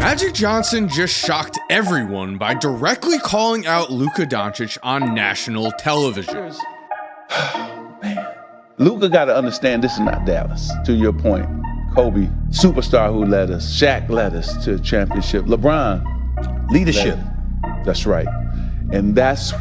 Magic Johnson just shocked everyone by directly calling out Luka Doncic on national television. Man. Luka got to understand this is not Dallas. To your point, Kobe, superstar who led us, Shaq led us to a championship, LeBron, leadership. That's right. And that's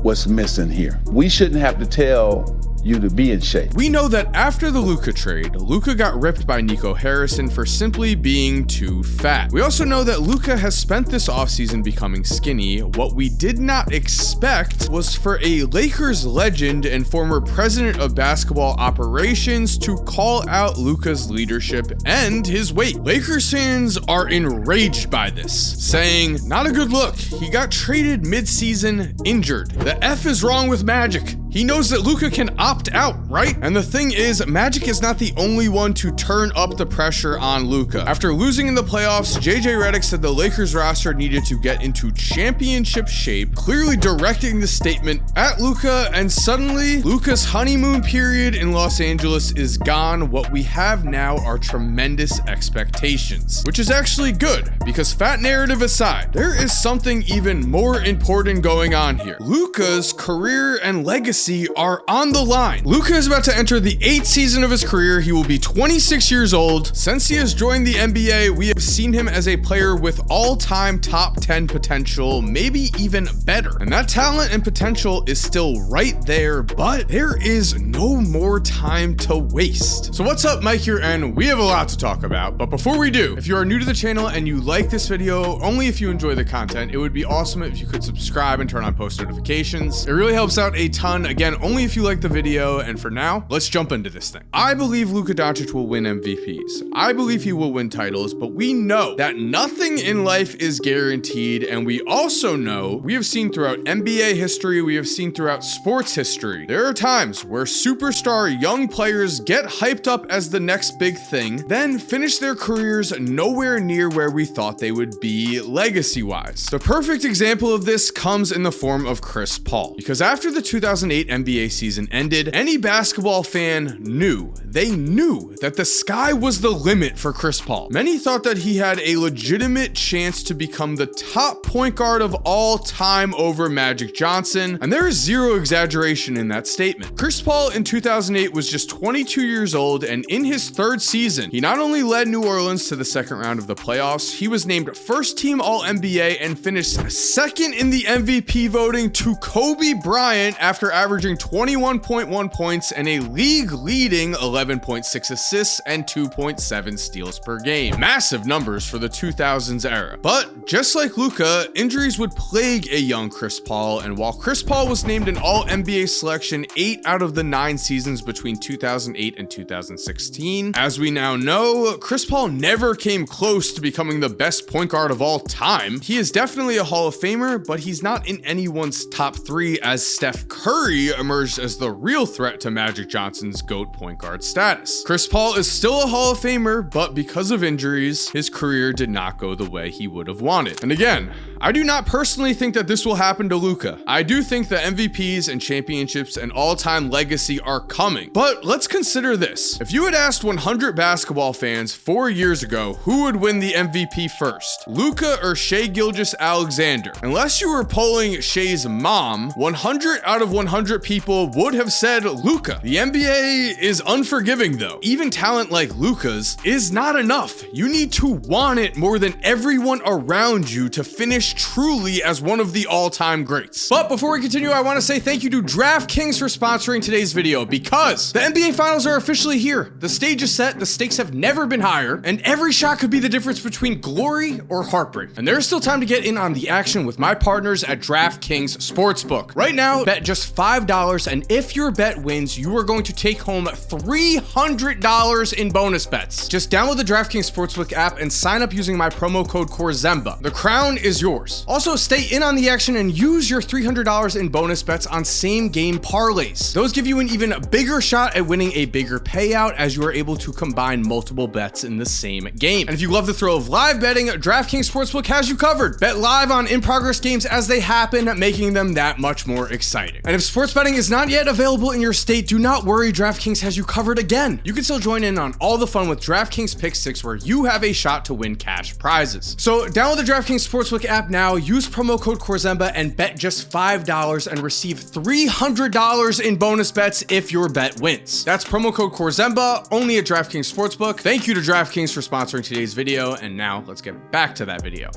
what's missing here. We shouldn't have to tell you to be in shape. We know that after the Luka trade, Luka got ripped by Nico Harrison for simply being too fat. We also know that Luka has spent this offseason becoming skinny. What we did not expect was for a Lakers legend and former president of basketball operations to call out Luka's leadership and his weight. Lakers fans are enraged by this, saying, not a good look. He got traded mid-season injured. The F is wrong with Magic. He knows that Luka can opt out, right? And the thing is, Magic is not the only one to turn up the pressure on Luka. After losing in the playoffs, JJ Redick said the Lakers roster needed to get into championship shape, clearly directing the statement at Luka, and suddenly, Luka's honeymoon period in Los Angeles is gone. What we have now are tremendous expectations, which is actually good, because fat narrative aside, there is something even more important going on here. Luka's career and legacy are on the line. Luka is about to enter the 8th season of his career. He will be 26 years old. Since he has joined the NBA, we have seen him as a player with all-time top 10 potential, maybe even better. And that talent and potential is still right there, but there is no more time to waste. So what's up, Mike here, and we have a lot to talk about. But before we do, if you are new to the channel and you like this video, only if you enjoy the content, it would be awesome if you could subscribe and turn on post notifications. It really helps out a ton. Again, only if you like the video. And for now, let's jump into this thing. I believe Luka Doncic will win MVPs. I believe he will win titles, but we know that nothing in life is guaranteed. And we also know, we have seen throughout NBA history, we have seen throughout sports history, there are times where superstar young players get hyped up as the next big thing, then finish their careers nowhere near where we thought they would be legacy-wise. The perfect example of this comes in the form of Chris Paul, because after the 2008 NBA season ended, any basketball fan knew that the sky was the limit for Chris Paul. Many thought that he had a legitimate chance to become the top point guard of all time over Magic Johnson, and there is zero exaggeration in that statement. Chris Paul in 2008 was just 22 years old, and in his 3rd season, he not only led New Orleans to the 2nd round of the playoffs, he was named first team All-NBA and finished 2nd in the MVP voting to Kobe Bryant after averaging 21.1 points and a league-leading 11.6 assists and 2.7 steals per game. Massive numbers for the 2000s era. But just like Luka, injuries would plague a young Chris Paul, and while Chris Paul was named an All-NBA selection 8 out of the 9 seasons between 2008 and 2016, as we now know, Chris Paul never came close to becoming the best point guard of all time. He is definitely a Hall of Famer, but he's not in anyone's top 3 as Steph Curry emerged as the real threat to Magic Johnson's GOAT point guard status. Chris Paul is still a Hall of Famer, but because of injuries, his career did not go the way he would have wanted. And again, I do not personally think that this will happen to Luka. I do think that MVPs and championships and all-time legacy are coming. But let's consider this. If you had asked 100 basketball fans 4 years ago who would win the MVP first, Luka or Shai Gilgeous-Alexander, unless you were polling Shai's mom, 100 out of 100 people would have said Luka. The NBA is unforgiving though. Even talent like Luka's is not enough. You need to want it more than everyone around you to finish truly as one of the all-time greats. But before we continue, I want to say thank you to DraftKings for sponsoring today's video, because the NBA Finals are officially here. The stage is set, the stakes have never been higher, and every shot could be the difference between glory or heartbreak. And there's still time to get in on the action with my partners at DraftKings Sportsbook. Right now, bet just $5, and if your bet wins, you are going to take home $300 in bonus bets. Just download the DraftKings Sportsbook app and sign up using my promo code Korzemba. The crown is yours. course. Also, stay in on the action and use your $300 in bonus bets on same game parlays. Those give you an even bigger shot at winning a bigger payout as you are able to combine multiple bets in the same game. And if you love the thrill of live betting, DraftKings Sportsbook has you covered. Bet live on in-progress games as they happen, making them that much more exciting. And if sports betting is not yet available in your state, do not worry, DraftKings has you covered again. You can still join in on all the fun with DraftKings Pick 6, where you have a shot to win cash prizes. So download the DraftKings Sportsbook app now, use promo code Korzemba, and bet just $5 and receive $300 in bonus bets if your bet wins. That's promo code Korzemba, only at DraftKings Sportsbook. Thank you to DraftKings for sponsoring today's video, and now let's get back to that video.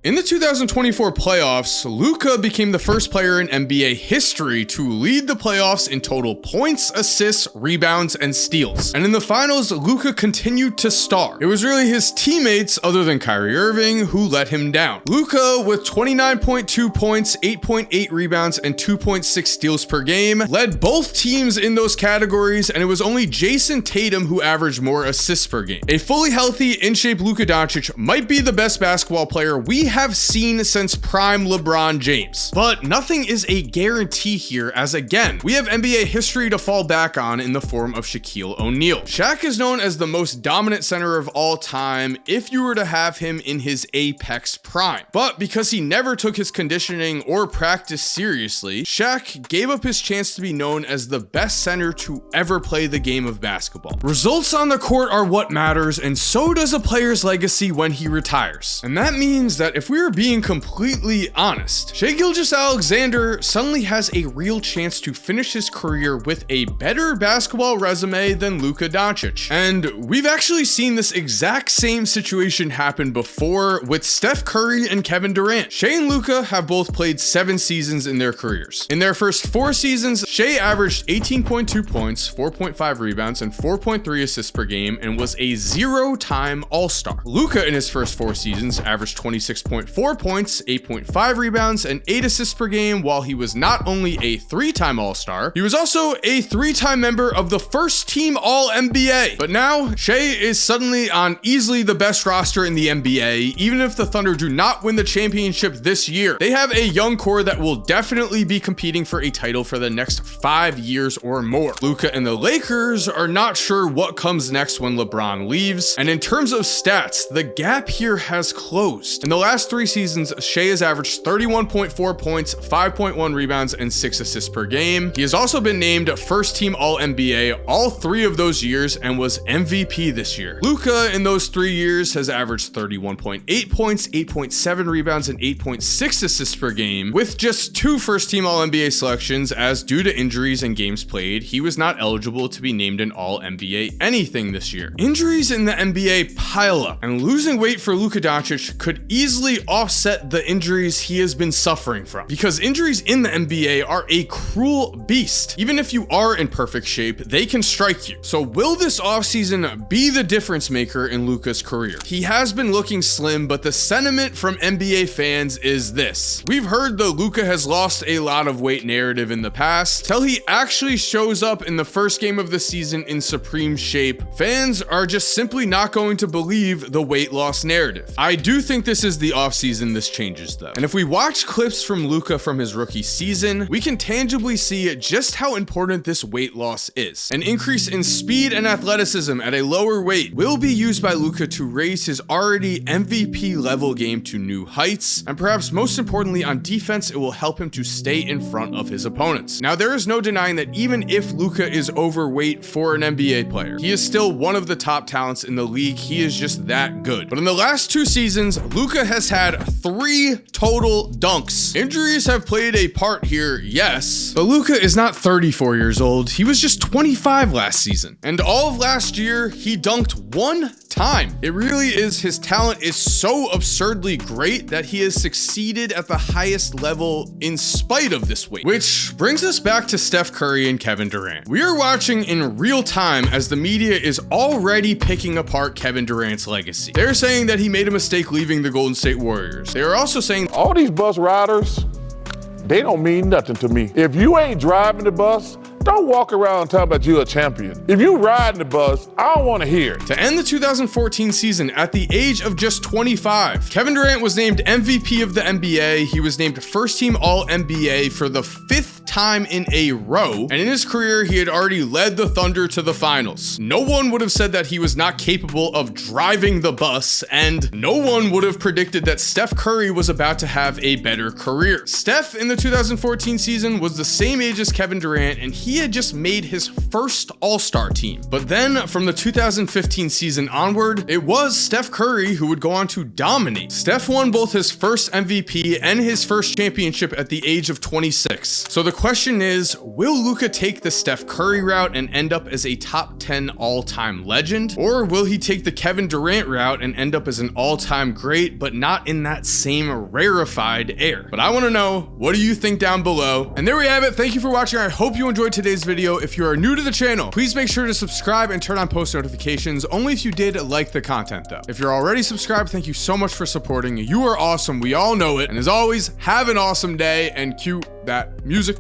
In the 2024 playoffs, Luka became the first player in NBA history to lead the playoffs in total points, assists, rebounds, and steals. And in the finals, Luka continued to star. It was really his teammates, other than Kyrie Irving, who let him down. Luka, with 29.2 points, 8.8 rebounds, and 2.6 steals per game, led both teams in those categories, and it was only Jason Tatum who averaged more assists per game. A fully healthy, in-shape Luka Doncic might be the best basketball player we have seen since prime LeBron James. But nothing is a guarantee here, as again, we have NBA history to fall back on in the form of Shaquille O'Neal. Shaq is known as the most dominant center of all time if you were to have him in his apex prime. But because he never took his conditioning or practice seriously, Shaq gave up his chance to be known as the best center to ever play the game of basketball. Results on the court are what matters, and so does a player's legacy when he retires. And that means that if we are being completely honest, Shai Gilgeous-Alexander suddenly has a real chance to finish his career with a better basketball resume than Luka Doncic. And we've actually seen this exact same situation happen before with Steph Curry and Kevin Durant. Shai and Luka have both played 7 seasons in their careers. In their first 4 seasons, Shai averaged 18.2 points, 4.5 rebounds, and 4.3 assists per game, and was a 0-time All-Star. Luka in his first 4 seasons averaged 26.4 points, 8.5 rebounds, and 8 assists per game, while he was not only a 3-time All-Star, he was also a 3-time member of the first team All-NBA. But now, Shai is suddenly on easily the best roster in the NBA. Even if the Thunder do not win the championship this year, they have a young core that will definitely be competing for a title for the next 5 years or more. Luka and the Lakers are not sure what comes next when LeBron leaves, and in terms of stats, the gap here has closed. In the last 3 seasons, Shai has averaged 31.4 points, 5.1 rebounds, and 6 assists per game. He has also been named first team All-NBA all 3 of those years and was MVP this year. Luka in those 3 years has averaged 31.8 points, 8.7 rebounds, and 8.6 assists per game, with just 2 first team All-NBA selections, as due to injuries and games played, he was not eligible to be named an All-NBA anything this year. Injuries in the NBA pile up, and losing weight for Luka Doncic could easily offset the injuries he has been suffering from, because injuries in the NBA are a cruel beast. Even if you are in perfect shape, they can strike you. So will this offseason be the difference maker in Luka's career? He has been looking slim, but the sentiment from NBA fans is this. We've heard the Luka has lost a lot of weight narrative in the past, till he actually shows up in the first game of the season in supreme shape. Fans are just simply not going to believe the weight loss narrative. I do think this is the offseason this changes though. And if we watch clips from Luka from his rookie season, we can tangibly see just how important this weight loss is. An increase in speed and athleticism at a lower weight will be used by Luka to raise his already MVP level game to new heights, and perhaps most importantly on defense, it will help him to stay in front of his opponents. Now, there is no denying that even if Luka is overweight for an NBA player, he is still one of the top talents in the league. He is just that good. But in the last 2 seasons, Luka has had 3 total dunks. Injuries have played a part here, yes, but Luka is not 34 years old. He was just 25 last season. And all of last year, he dunked 1 time. It really is, his talent is so absurdly great that he has succeeded at the highest level in spite of this weight. Which brings us back to Steph Curry and Kevin Durant. We are watching in real time as the media is already picking apart Kevin Durant's legacy. They're saying that he made a mistake leaving the Golden State Warriors. They are also saying all these bus riders, they don't mean nothing to me. If you ain't driving the bus, Don't walk around talking about you a champion. If you riding the bus, I don't want to hear it. To end the 2014 season at the age of just 25, Kevin Durant was named MVP of the NBA. He was named first team All-NBA for the 5th time in a row, and in his career, he had already led the Thunder to the finals. No one would have said that he was not capable of driving the bus, and no one would have predicted that Steph Curry was about to have a better career. Steph in the 2014 season was the same age as Kevin Durant, and he had just made his first All-Star team. But then from the 2015 season onward, it was Steph Curry who would go on to dominate. Steph won both his first MVP and his first championship at the age of 26. So the question is, will Luka take the Steph Curry route and end up as a top 10 all-time legend? Or will he take the Kevin Durant route and end up as an all-time great, but not in that same rarefied air? But I want to know, what do you think down below? And there we have it. Thank you for watching. I hope you enjoyed today's video. If you are new to the channel, please make sure to subscribe and turn on post notifications, only if you did like the content though. If you're already subscribed, thank you so much for supporting. You are awesome. We all know it. And as always, have an awesome day, and cue that music.